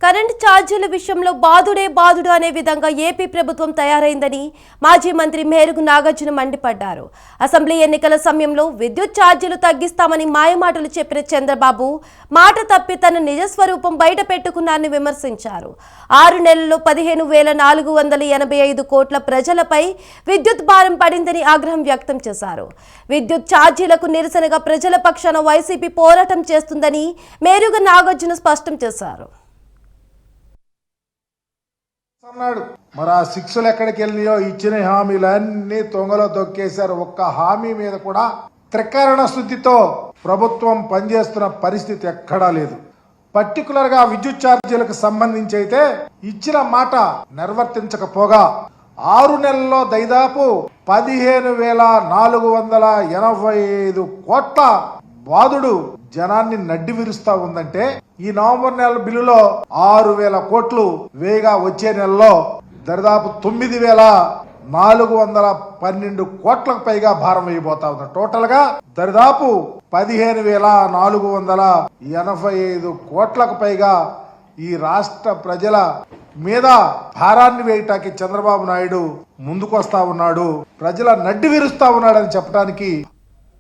Current ఛార్జీల విషయంలో బాధుడే బాధుడు అనే విధంగా ఏపీ ప్రభుత్వం తయారైందని మాజీ మంత్రి మేరుగు నాగార్జున మండిపడ్డారు. అసెంబ్లీ ఎన్నికల సమయంలో విద్యుత్ ఛార్జీలు తగ్గిస్తామని మాయమాటలు చెప్పిన చంద్రబాబు మాట తప్పి తన నిజస్వరూపం బయట పెట్టుకున్నారని విమర్శించారు. 6 నెలల్లో 15,485 కోట్ల ప్రజలపై విద్యుత్ భారం పడిందని ఆగ్రహం వ్యక్తం చేశారు. విద్యుత్ ఛార్జీలకు నిరసనగా ప్రజల పక్షాన వైసీపీ పోరాటం చేస్తుందని మేరుగు నాగార్జున స్పష్టం చేశారు. మరి ఆ శిక్షలు ఎక్కడికి వెళ్ళినాయో ఇచ్చిన హామీలన్నీ తొంగలో తొక్కేశారు. ఒక్క హామీ మీద కూడా త్రికరణ శుద్ధితో ప్రభుత్వం పనిచేస్తున్న పరిస్థితి ఎక్కడా లేదు. పర్టికులర్ గా విద్యుత్ ఛార్జీలకు సంబంధించి అయితే ఇచ్చిన మాట నిర్వర్తించకపోగా 6 నెలల్లో దాదాపు 15,485 కోట్ల బాధుడు జనాన్ని నడ్డి విరుస్తా ఉందంటే ఈ నవంబర్ నెల బిల్లులో 6,000 కోట్లు వేగా వచ్చే నెలలో దాదాపు 9,412 కోట్లకు పైగా భారం వేయబోతా ఉంది. టోటల్ గా దాదాపు 15,485 కోట్లకు పైగా ఈ రాష్ట్ర ప్రజల మీద భారాన్ని వేయటానికి చంద్రబాబు నాయుడు ముందుకొస్తా ఉన్నాడు. ప్రజల నడ్డి విరుస్తా ఉన్నాడని చెప్పడానికి